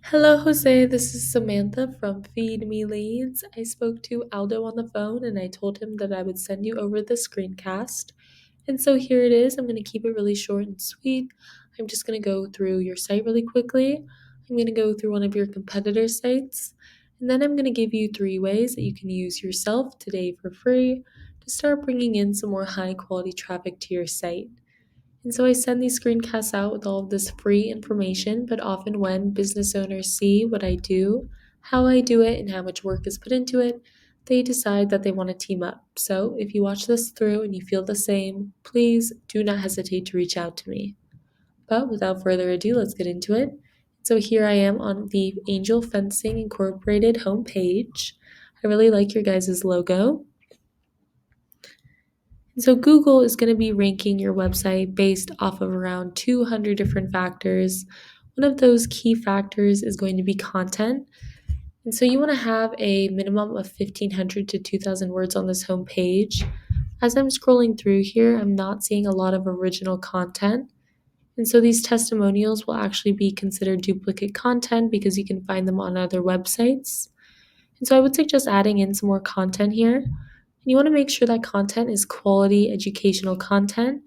Hello, Jose. This is Samantha from Feed Me Leads. I spoke to Aldo on the phone and I told him that I would send you over the screencast. And so here it is. I'm going to keep it really short and sweet. I'm just going to go through your site really quickly. I'm going to go through one of your competitor sites. And then I'm going to give you 3 ways that you can use yourself today for free to start bringing in some more high quality traffic to your site. And so I send these screencasts out with all of this free information, but often when business owners see what I do, how I do it, and how much work is put into it, they decide that they want to team up. So if you watch this through and you feel the same, please do not hesitate to reach out to me. But without further ado, let's get into it. So here I am on the Angel Fencing Incorporated homepage. I really like your guys' logo. So Google is going to be ranking your website based off of around 200 different factors. One of those key factors is going to be content. And so you want to have a minimum of 1,500 to 2,000 words on this homepage. As I'm scrolling through here, I'm not seeing a lot of original content. And so these testimonials will actually be considered duplicate content because you can find them on other websites. And so I would suggest adding in some more content here. And you want to make sure that content is quality educational content.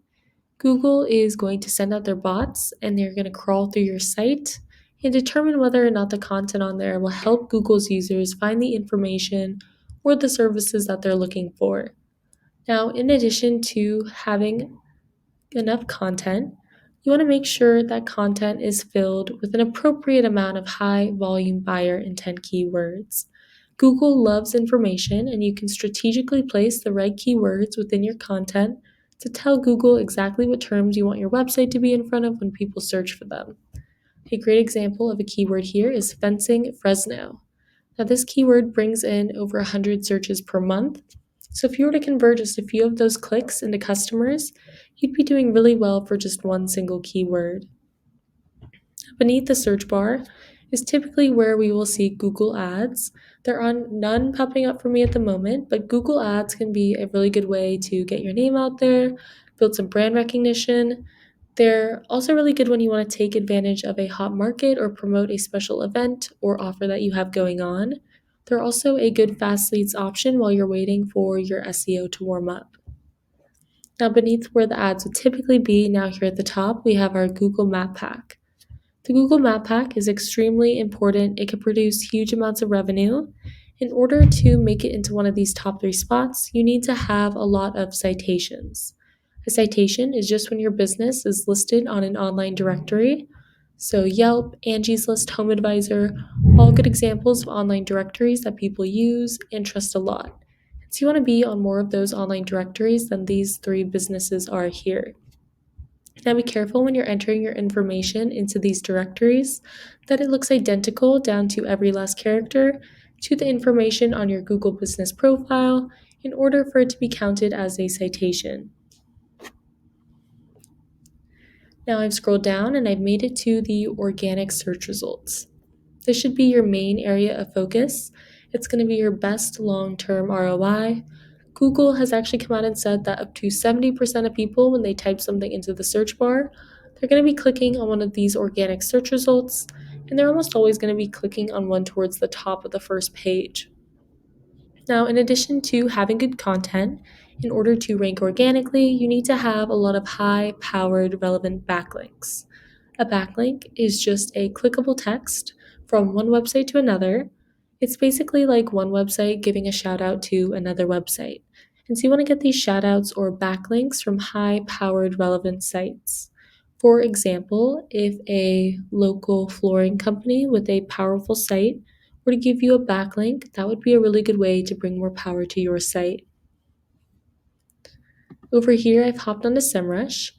Google is going to send out their bots and they're going to crawl through your site and determine whether or not the content on there will help Google's users find the information or the services that they're looking for. Now, in addition to having enough content, you want to make sure that content is filled with an appropriate amount of high volume buyer intent keywords. Google loves information, and you can strategically place the right keywords within your content to tell Google exactly what terms you want your website to be in front of when people search for them. A great example of a keyword here is fencing Fresno. Now, this keyword brings in over 100 searches per month. So, if you were to convert just a few of those clicks into customers, you'd be doing really well for just one single keyword. Beneath the search bar is typically where we will see Google Ads. There are none popping up for me at the moment, but Google Ads can be a really good way to get your name out there, build some brand recognition. They're also really good when you want to take advantage of a hot market or promote a special event or offer that you have going on. They're also a good fast leads option while you're waiting for your SEO to warm up. Now, beneath where the ads would typically be, now here at the top, we have our Google Map Pack. The Google Map Pack is extremely important. It can produce huge amounts of revenue. In order to make it into one of these top 3 spots, you need to have a lot of citations. A citation is just when your business is listed on an online directory. So Yelp, Angie's List, Home Advisor, all good examples of online directories that people use and trust a lot. So you want to be on more of those online directories than these 3 businesses are here. Now be careful when you're entering your information into these directories that it looks identical down to every last character to the information on your Google Business profile in order for it to be counted as a citation. Now I've scrolled down and I've made it to the organic search results. This should be your main area of focus. It's going to be your best long-term ROI. Google has actually come out and said that up to 70% of people, when they type something into the search bar, they're going to be clicking on one of these organic search results, and they're almost always going to be clicking on one towards the top of the first page. Now, in addition to having good content, in order to rank organically, you need to have a lot of high-powered relevant backlinks. A backlink is just a clickable text from one website to another. It's basically like one website giving a shout out to another website. And so you want to get these shout outs or backlinks from high-powered relevant sites. For example, if a local flooring company with a powerful site were to give you a backlink, that would be a really good way to bring more power to your site. Over here, I've hopped onto SEMrush.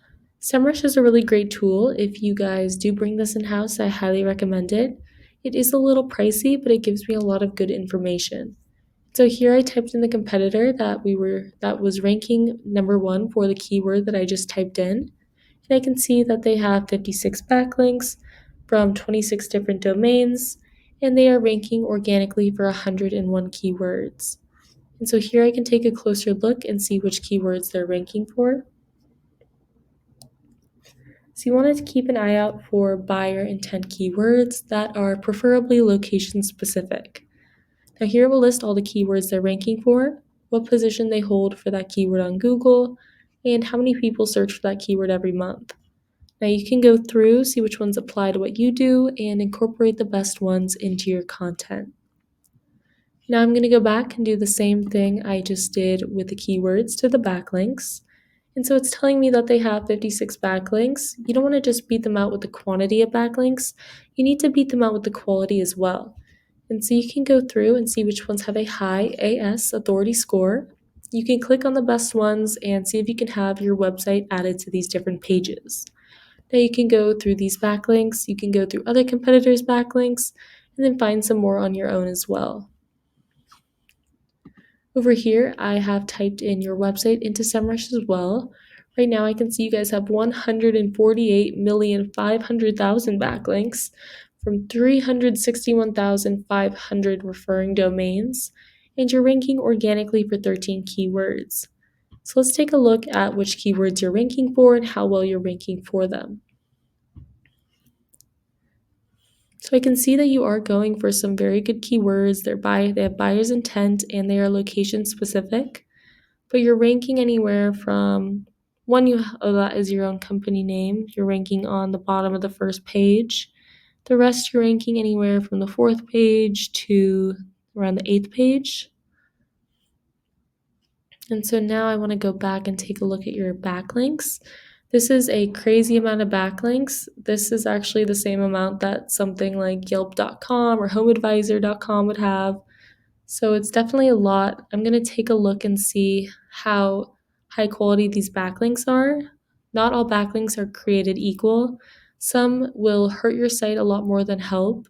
SEMrush is a really great tool. If you guys do bring this in-house, I highly recommend it. It is a little pricey, but it gives me a lot of good information. So here I typed in the competitor that was ranking number 1 for the keyword that I just typed in. And I can see that they have 56 backlinks from 26 different domains, and they are ranking organically for 101 keywords. And so here I can take a closer look and see which keywords they're ranking for. So you want to keep an eye out for buyer intent keywords that are preferably location specific. Now here we'll list all the keywords they're ranking for, what position they hold for that keyword on Google, and how many people search for that keyword every month. Now you can go through, see which ones apply to what you do, and incorporate the best ones into your content. Now I'm going to go back and do the same thing I just did with the keywords to the backlinks. And so it's telling me that they have 56 backlinks. You don't want to just beat them out with the quantity of backlinks. You need to beat them out with the quality as well. And so you can go through and see which ones have a high AS authority score. You can click on the best ones and see if you can have your website added to these different pages. Now you can go through these backlinks, you can go through other competitors' backlinks, and then find some more on your own as well. Over here, I have typed in your website into SEMrush as well. Right now, I can see you guys have 148,500,000 backlinks from 361,500 referring domains, and you're ranking organically for 13 keywords. So let's take a look at which keywords you're ranking for and how well you're ranking for them. So I can see that you are going for some very good keywords. They have buyer's intent and they are location specific. But you're ranking anywhere from that is your own company name. You're ranking on the bottom of the first page. The rest you're ranking anywhere from the 4th page to around the 8th page. And so now I want to go back and take a look at your backlinks. This is a crazy amount of backlinks. This is actually the same amount that something like Yelp.com or HomeAdvisor.com would have. So it's definitely a lot. I'm going to take a look and see how high quality these backlinks are. Not all backlinks are created equal. Some will hurt your site a lot more than help.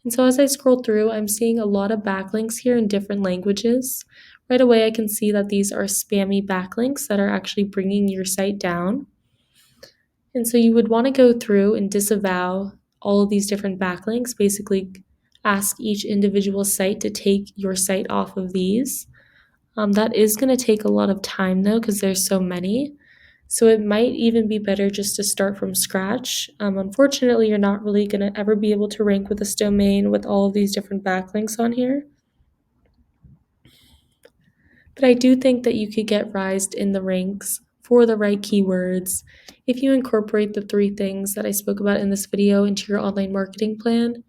And so as I scroll through, I'm seeing a lot of backlinks here in different languages. Right away, I can see that these are spammy backlinks that are actually bringing your site down. And so you would want to go through and disavow all of these different backlinks, basically ask each individual site to take your site off of these. That is going to take a lot of time though, because there's so many. So it might even be better just to start from scratch. Unfortunately, you're not really going to ever be able to rank with this domain with all of these different backlinks on here. But I do think that you could get rised in the ranks for the right keywords if you incorporate the 3 things that I spoke about in this video into your online marketing plan,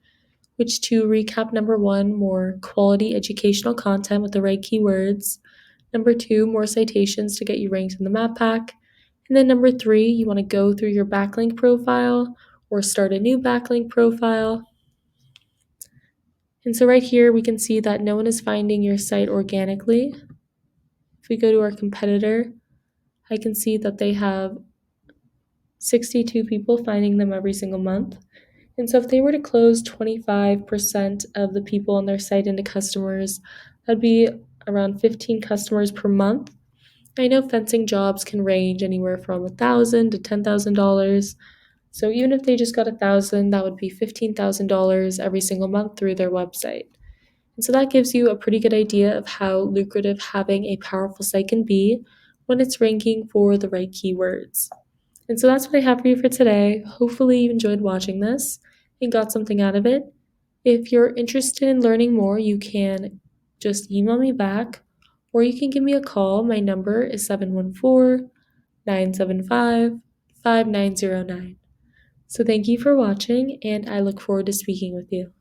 which to recap, number 1, more quality educational content with the right keywords. Number 2, more citations to get you ranked in the map pack. And then number 3, you want to go through your backlink profile or start a new backlink profile. And so right here, we can see that no one is finding your site organically. If we go to our competitor, I can see that they have 62 people finding them every single month. And so if they were to close 25% of the people on their site into customers, that'd be around 15 customers per month. I know fencing jobs can range anywhere from $1,000 to $10,000. So even if they just got $1,000, that would be $15,000 every single month through their website. And so that gives you a pretty good idea of how lucrative having a powerful site can be when it's ranking for the right keywords. And so that's what I have for you for today. Hopefully you enjoyed watching this and got something out of it. If you're interested in learning more, you can just email me back or you can give me a call. My number is 714-975-5909. So thank you for watching and I look forward to speaking with you.